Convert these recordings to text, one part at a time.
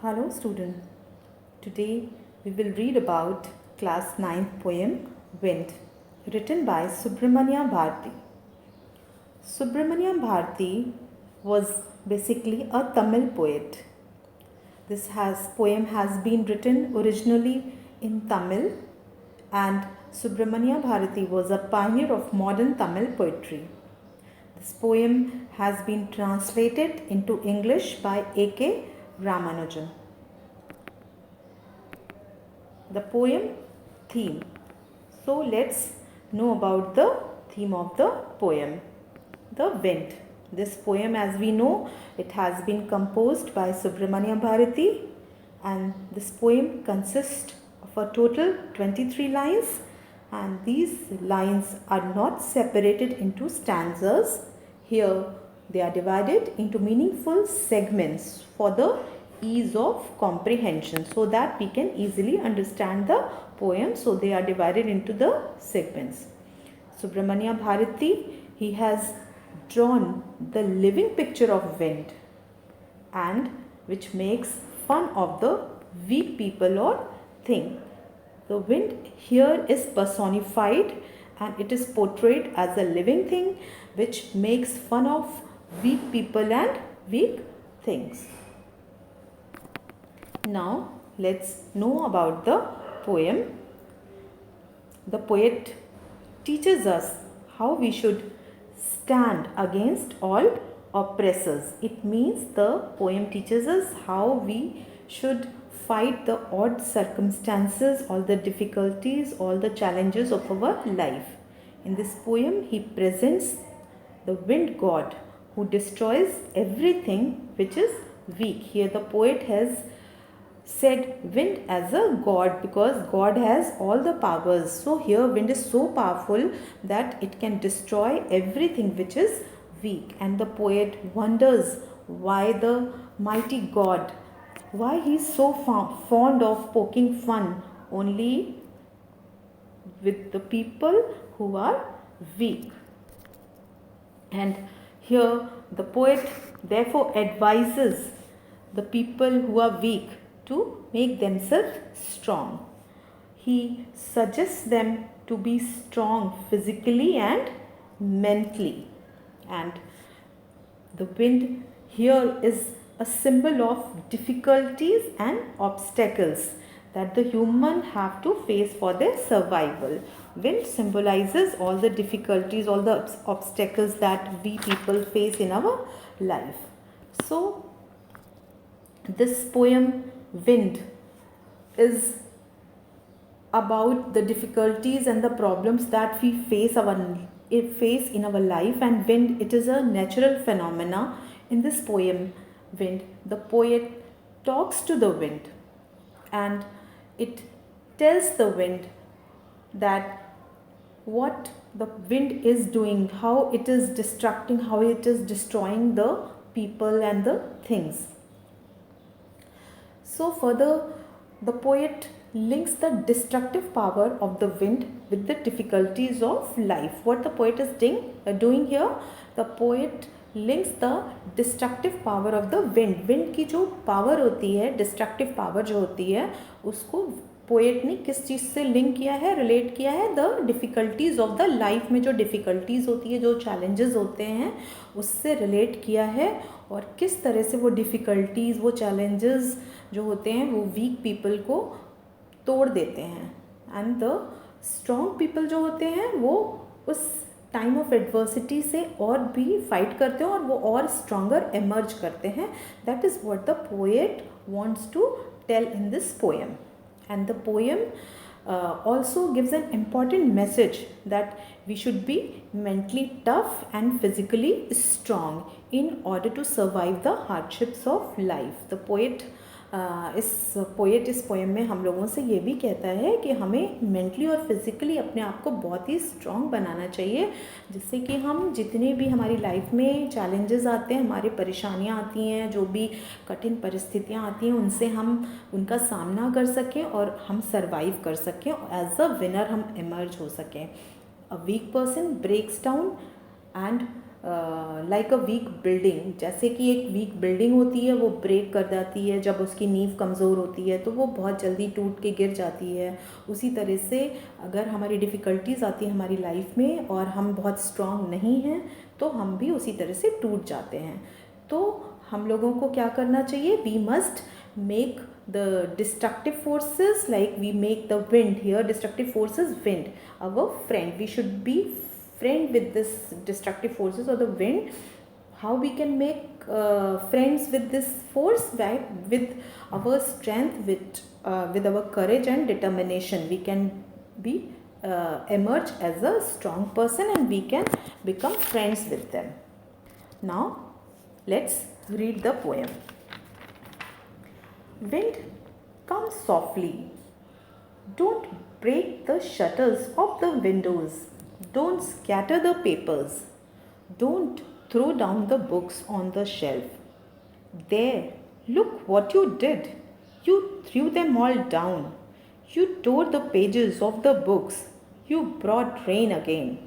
Hello student. Today we will read about class 9th poem Wind, written by Subramanya Bharati. Subramanya Bharati was basically a Tamil poet. Poem has been written originally in Tamil, and Subramanya Bharati was a pioneer of modern Tamil poetry. This poem has been translated into English by A.K. Ramanujan. The poem theme. So let's know about the theme of the poem. The Wind. This poem, as we know, it has been composed by Subramanya Bharati, and this poem consists of a total 23 lines, and these lines are not separated into stanzas. Here they are divided into meaningful segments for the ease of comprehension, so that we can easily understand the poem. So they are divided into the segments. Subramanya Bharati, he has drawn the living picture of wind, and which makes fun of the weak people or thing. The wind here is personified, and it is portrayed as a living thing which makes fun of weak people and weak things. Now let's know about the poem. The poet teaches us how we should stand against all oppressors. It means the poem teaches us how we should fight the odd circumstances, all the difficulties, all the challenges of our life. In this poem, he presents the wind god who destroys everything which is weak. Here the poet has said wind as a god because God has all the powers. So here wind is so powerful that it can destroy everything which is weak. And the poet wonders why the mighty God, why he is so fond of poking fun only with the people who are weak. And here the poet therefore advises the people who are weak to make themselves strong. He suggests them to be strong physically and mentally. And the wind here is a symbol of difficulties and obstacles that the human have to face for their survival. Wind symbolizes all the difficulties, all the obstacles that we people face in our life. So this poem Wind is about the difficulties and the problems that we face in our life. And wind, it is a natural phenomena. In this poem Wind, the poet talks to the wind, and it tells the wind that what the wind is doing, how it is destructing, how it is destroying the people and the things. So further, the poet links the destructive power of the wind with the difficulties of life. What the poet is doing here, the poet links the destructive power of the wind. Wind की जो power होती है, destructive power जो होती है, उसको poet ने किस चीज़ से लिंक किया है, रिलेट किया है, the difficulties of the life में जो डिफ़िकल्टीज़ होती है, जो चैलेंजेस होते हैं, उससे रिलेट किया है, और किस तरह से वो डिफ़िकल्टीज़, वो चैलेंजेस जो होते हैं वो वीक पीपल को तोड़ देते हैं, एंड द स्ट्रॉन्ग पीपल जो होते हैं वो उस टाइम ऑफ एडवर्सिटी से और भी फाइट करते हैं और वो और स्ट्रॉन्गर एमर्ज करते हैं. That is what the poet wants to tell in this poem. And the poem also gives an important message that we should be mentally tough and physically strong in order to survive the hardships of life. The poet इस poem में हम लोगों से ये भी कहता है कि हमें मेंटली और फिज़िकली अपने आप को बहुत ही स्ट्रॉन्ग बनाना चाहिए, जिससे कि हम जितने भी हमारी लाइफ में चैलेंजेस आते हैं, हमारी परेशानियाँ आती हैं, जो भी कठिन परिस्थितियाँ आती हैं, उनसे हम उनका सामना कर सकें और हम सर्वाइव कर सकें, एज अ विनर हम इमर्ज हो सकें. A weak person breaks down and like a weak building, जैसे कि एक वीक बिल्डिंग होती है वो ब्रेक कर जाती है जब उसकी नींव कमज़ोर होती है तो वो बहुत जल्दी टूट के गिर जाती है। उसी तरह से अगर हमारी डिफ़िकल्टीज़ आती है हमारी लाइफ में और हम बहुत स्ट्रांग नहीं हैं तो हम भी उसी तरह से टूट जाते हैं। तो हम लोगों को क्या करना चाहिए? We must make the destructive forces, like we make the wind, here destructive forces, wind, our friend. We should be friend with this destructive forces or the wind. How we can make friends with this force? Right, with our strength, with our courage and determination, we can be emerge as a strong person and we can become friends with them. Now let's read the poem. Wind, come softly. Don't break the shutters of the windows. Don't scatter the papers. Don't throw down the books on the shelf. There, look what you did. You threw them all down. You tore the pages of the books. You brought rain again.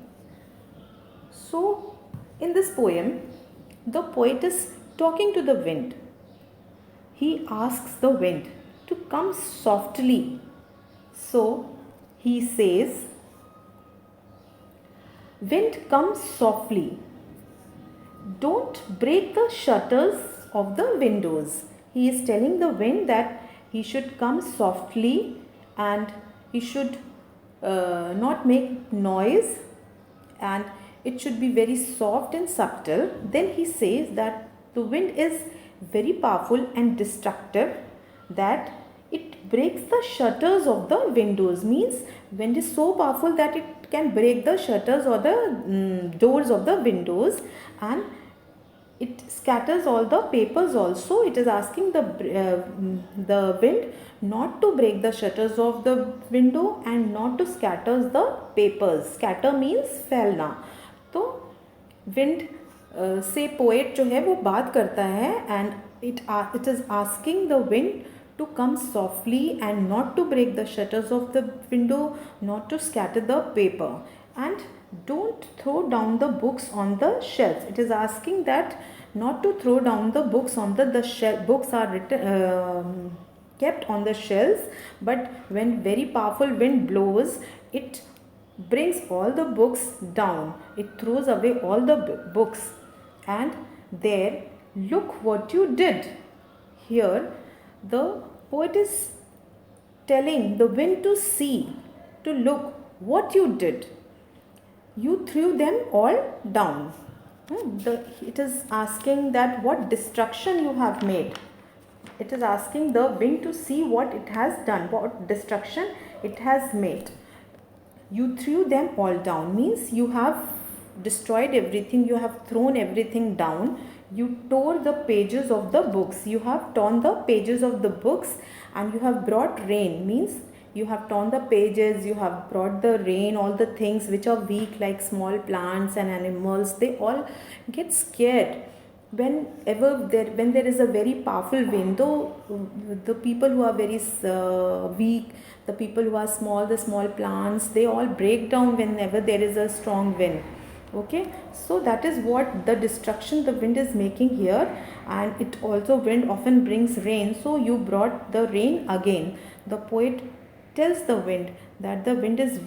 So, in this poem, the poet is talking to the wind. He asks the wind to come softly. So he says, wind, come softly. Don't break the shutters of the windows. He is telling the wind that he should come softly and he should not make noise and it should be very soft and subtle. Then he says that the wind is very powerful and destructive, that it breaks the shutters of the windows. Means wind is so powerful that it can break the shutters or the doors of the windows, and it scatters all the papers also. It is asking the wind not to break the shutters of the window and not to scatter the papers. Scatter means फैलना. तो wind से poet जो है वो बात करता है and it is asking the wind to come softly and not to break the shutters of the window, not to scatter the paper, and don't throw down the books on the shelf. It is asking that not to throw down the books on the shelf. Books are kept on the shelves, but when very powerful wind blows, it brings all the books down. It throws away all the books. And there, look what you did. Here, the poet is telling the wind to see, to look what you did. You threw them all down. It is asking that what destruction you have made. It is asking the wind to see what it has done, what destruction it has made. You threw them all down means you have destroyed everything, you have thrown everything down. You tore the pages of the books. You have torn the pages of the books and you have brought rain means you have torn the pages, you have brought the rain. All the things which are weak like small plants and animals, they all get scared when there is a very powerful wind. Though the people who are very weak, the people who are small, the small plants, they all break down whenever there is a strong wind. Okay, so that is what the destruction the wind is making here. And it also, wind often brings rain, so you brought the rain again. The poet tells the wind that the wind is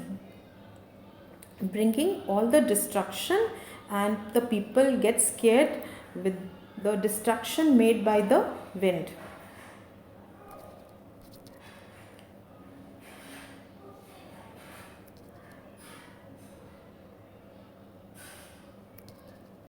bringing all the destruction and the people get scared with the destruction made by the wind.